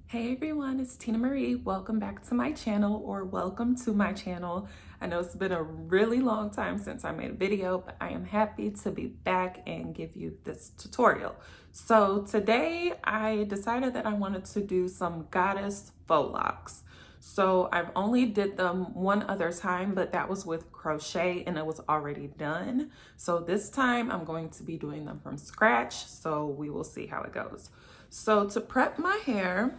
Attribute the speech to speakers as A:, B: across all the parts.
A: Hey everyone, it's Tina Marie. Welcome back to my channel, or welcome to my channel. I know it's been a really long time since I made a video, but I am happy to be back and give you this tutorial. So today I decided that I wanted to do some goddess faux locks. So I've only did them one other time, but that was with crochet and it was already done. So this time I'm going to be doing them from scratch. So we will see how it goes. So to prep my hair,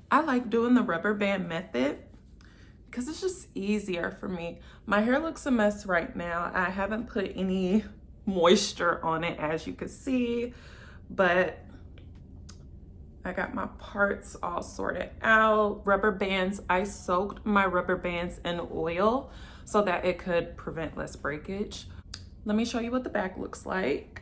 A: I like doing the rubber band method because it's just easier for me. My hair looks a mess right now. I haven't put any moisture on it, as you can see, but I got my parts all sorted out. Rubber bands, I soaked my rubber bands in oil so that it could prevent less breakage. Let me show you what the back looks like.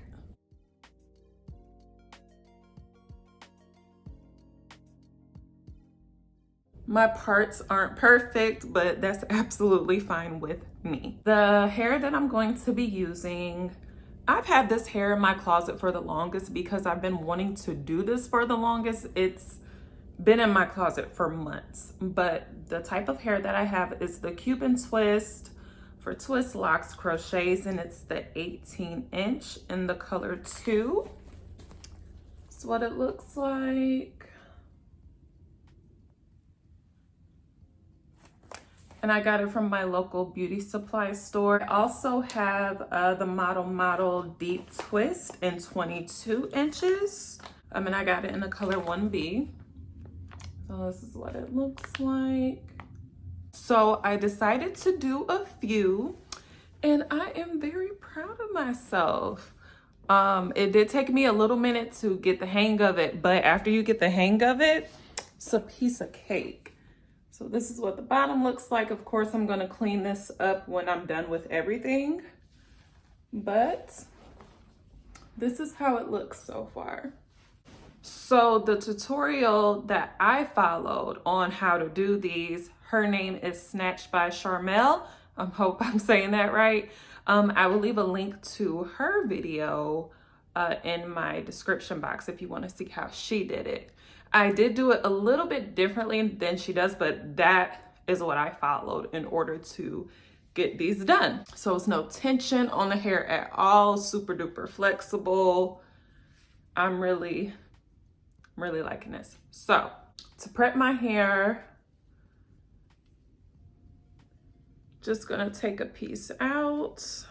A: My parts aren't perfect, but that's absolutely fine with me. The hair that I'm going to be using, I've had this hair in my closet for the longest because I've been wanting to do this for the longest. It's been in my closet for months, but the type of hair that I have is the Cuban twist for twist locks crochets, and it's the 18-inch in the color 2. That's what it looks like. And I got it from my local beauty supply store. I also have the Model Deep Twist in 22 inches. And I got it in the color 1B. So this is what it looks like. So I decided to do a few, and I am very proud of myself. It did take me a little minute to get the hang of it, but after you get the hang of it, it's a piece of cake. So this is what the bottom looks like. Of course, I'm gonna clean this up when I'm done with everything, but this is how it looks so far. So the tutorial that I followed on how to do these, her name is Snatched by Charmel. I hope I'm saying that right. I will leave a link to her video in my description box if you want to see how she did it. I did do it a little bit differently than she does, but that is what I followed in order to get these done. So it's no tension on the hair at all, super duper flexible. I'm really liking this. So to prep my hair, just gonna take a piece out.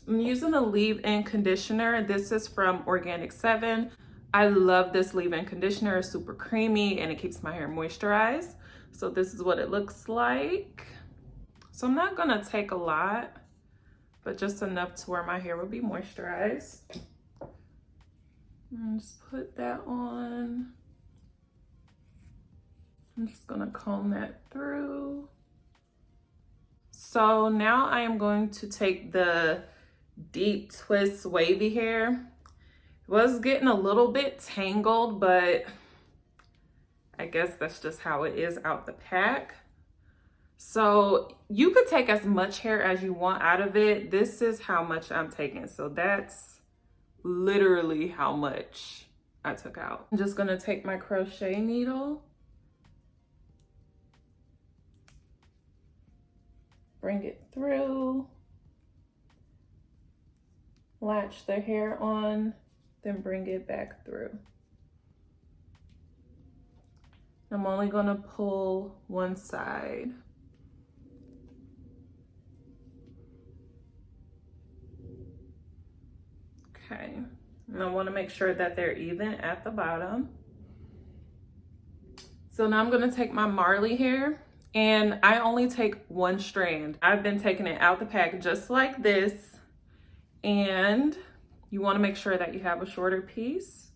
A: I'm using a leave-in conditioner. This is from Organic 7. I love this leave-in conditioner. It's super creamy and it keeps my hair moisturized. So this is what it looks like. So I'm not gonna take a lot, but just enough to where my hair will be moisturized. And just put that on. I'm just gonna comb that through. So now I am going to take the Deep Twist wavy hair. It was getting a little bit tangled, but I guess that's just how it is out the pack. So you could take as much hair as you want out of it. This is how much I'm taking. So that's literally how much I took out. I'm just gonna take my crochet needle, bring it through, latch the hair on, then bring it back through. I'm only gonna pull one side. Okay, and I wanna make sure that they're even at the bottom. So now I'm gonna take my Marley hair, and I only take one strand. I've been taking it out the pack just like this, and you wanna make sure that you have a shorter piece.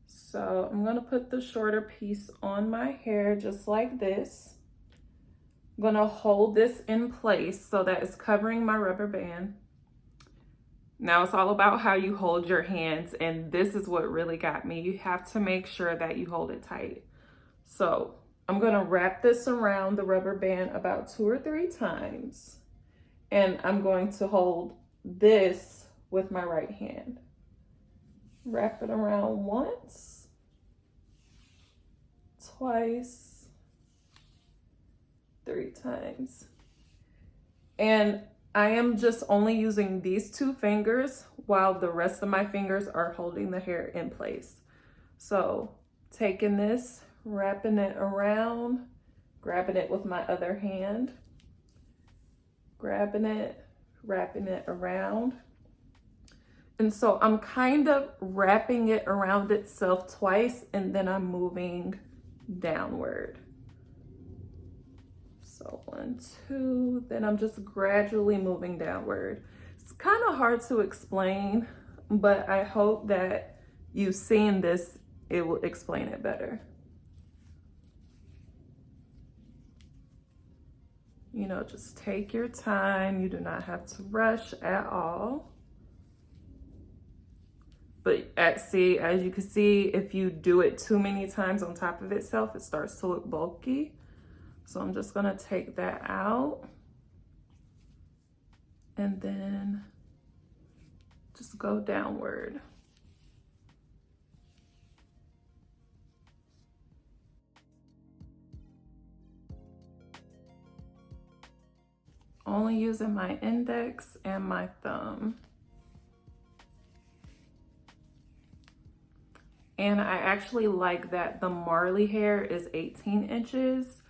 A: So I'm gonna put the shorter piece on my hair just like this. I'm gonna hold this in place so that it's covering my rubber band. Now it's all about how you hold your hands, and this is what really got me. You have to make sure that you hold it tight. So I'm gonna wrap this around the rubber band about 2 or 3 times, and I'm going to hold this with my right hand. Wrap it around once, twice, 3 times. And I am just only using these 2 fingers while the rest of my fingers are holding the hair in place. So taking this, wrapping it around, grabbing it with my other hand, grabbing it, wrapping it around. And so I'm kind of wrapping it around itself twice, and then I'm moving downward. So 1, 2, then I'm just gradually moving downward. It's kind of hard to explain, but I hope that you've seen this, it will explain it better. You know, just take your time. You do not have to rush at all. But as you can see, if you do it too many times on top of itself, it starts to look bulky. So I'm just gonna take that out and then just go downward. Only using my index and my thumb. And I actually like that the Marley hair is 18 inches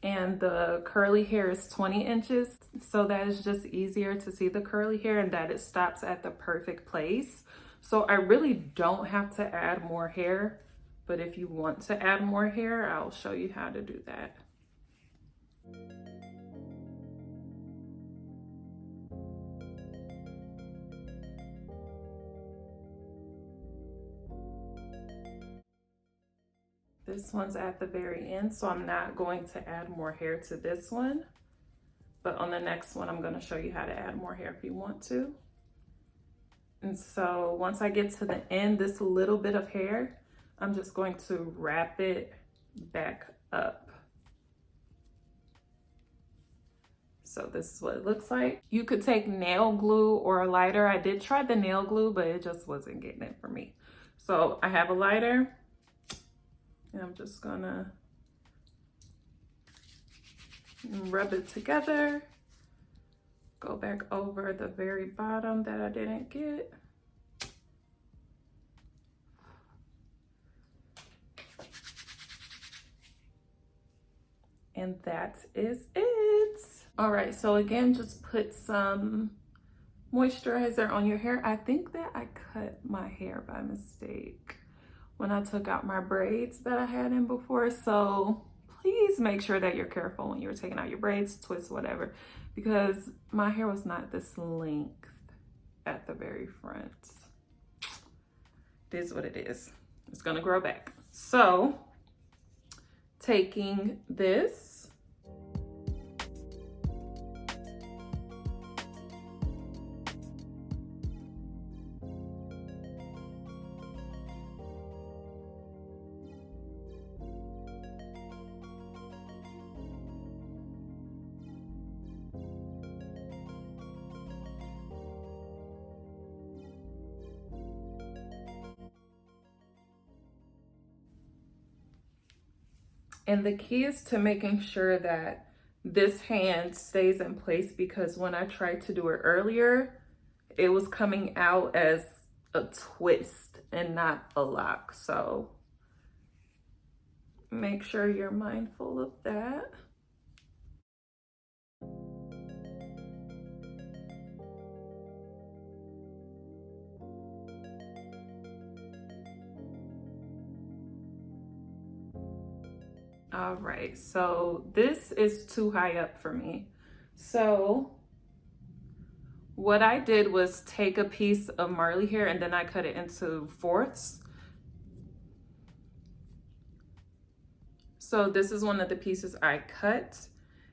A: and the curly hair is 20 inches. So that is just easier to see the curly hair and that it stops at the perfect place. So I really don't have to add more hair, but if you want to add more hair, I'll show you how to do that. This one's at the very end, so I'm not going to add more hair to this one. But on the next one, I'm going to show you how to add more hair if you want to. And so once I get to the end, this little bit of hair, I'm just going to wrap it back up. So this is what it looks like. You could take nail glue or a lighter. I did try the nail glue, but it just wasn't getting it for me. So I have a lighter. And I'm just gonna rub it together, go back over the very bottom that I didn't get. And that is it. All right, so again, just put some moisturizer on your hair. I think that I cut my hair by mistake when I took out my braids that I had in before. So please make sure that you're careful when you're taking out your braids, twists, whatever, because my hair was not this length at the very front. It is what it is. It's gonna grow back. So taking this, and the key is to making sure that this hand stays in place, because when I tried to do it earlier, it was coming out as a twist and not a lock. So make sure you're mindful of that. All right, so this is too high up for me. So what I did was take a piece of Marley hair and then I cut it into fourths. So this is one of the pieces I cut.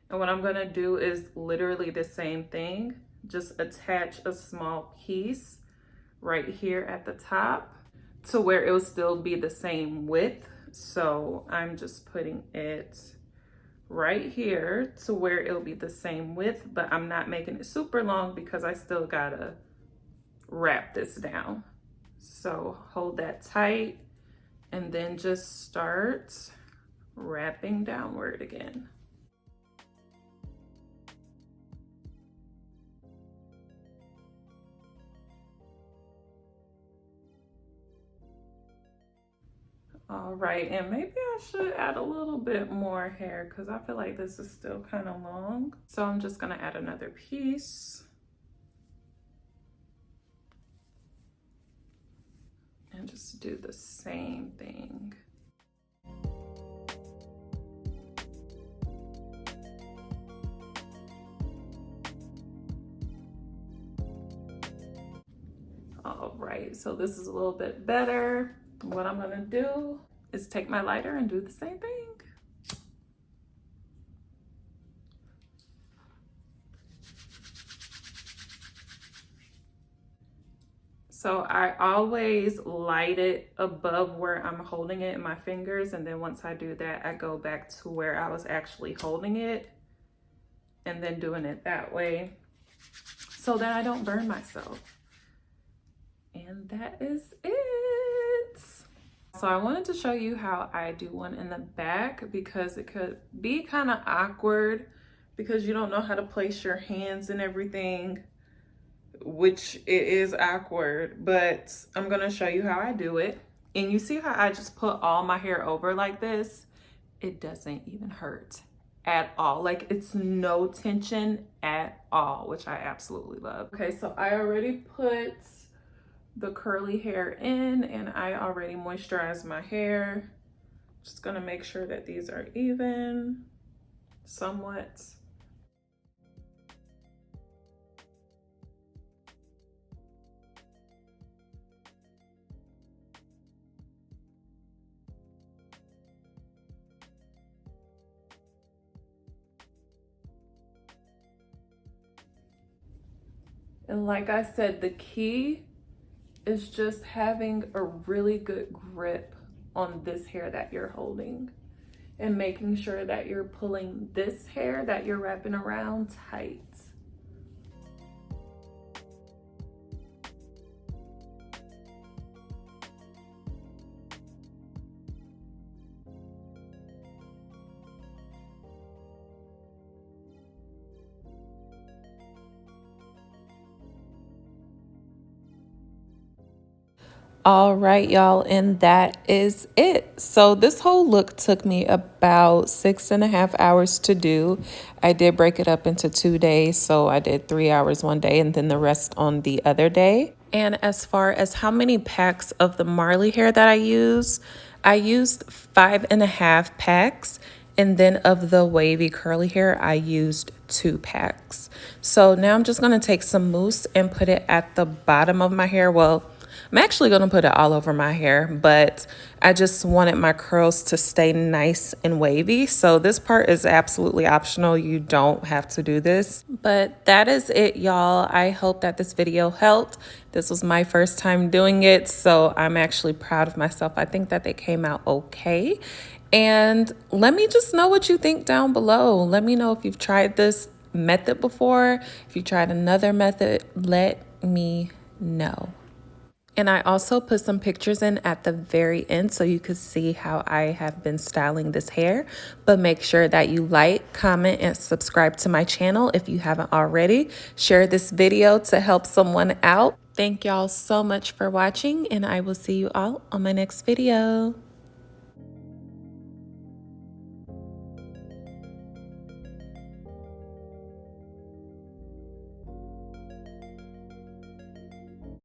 A: And what I'm gonna do is literally the same thing, just attach a small piece right here at the top to where it will still be the same width. So I'm just putting it right here to where it'll be the same width, but I'm not making it super long because I still gotta wrap this down. So hold that tight and then just start wrapping downward again. All right, and maybe I should add a little bit more hair because I feel like this is still kind of long. So I'm just gonna add another piece. And just do the same thing. All right, so this is a little bit better. What I'm gonna do is take my lighter and do the same thing. So I always light it above where I'm holding it in my fingers, and then once I do that, I go back to where I was actually holding it and then doing it that way so that I don't burn myself. And that is it. So I wanted to show you how I do one in the back because it could be kind of awkward because you don't know how to place your hands and everything, which it is awkward, but I'm gonna show you how I do it. And you see how I just put all my hair over like this? It doesn't even hurt at all. Like, it's no tension at all, which I absolutely love. Okay, so I already put the curly hair in and I already moisturized my hair. Just gonna make sure that these are even somewhat. And like I said, the key is just having a really good grip on this hair that you're holding and making sure that you're pulling this hair that you're wrapping around tight. All right, y'all, and that is it. So this whole look took me about 6.5 hours to do. I did break it up into 2 days, so I did 3 hours one day and then the rest on the other day. And as far as how many packs of the Marley hair that I used 5.5 packs. And then of the wavy curly hair, I used 2 packs. So now I'm just gonna take some mousse and put it at the bottom of my hair. Well, I'm actually gonna put it all over my hair, but I just wanted my curls to stay nice and wavy. So this part is absolutely optional. You don't have to do this. But that is it, y'all. I hope that this video helped. This was my first time doing it, so I'm actually proud of myself. I think that they came out okay. And let me just know what you think down below. Let me know if you've tried this method before. If you tried another method, let me know. And I also put some pictures in at the very end so you could see how I have been styling this hair. But make sure that you like, comment, and subscribe to my channel if you haven't already. Share this video to help someone out. Thank y'all so much for watching, and I will see you all on my next video.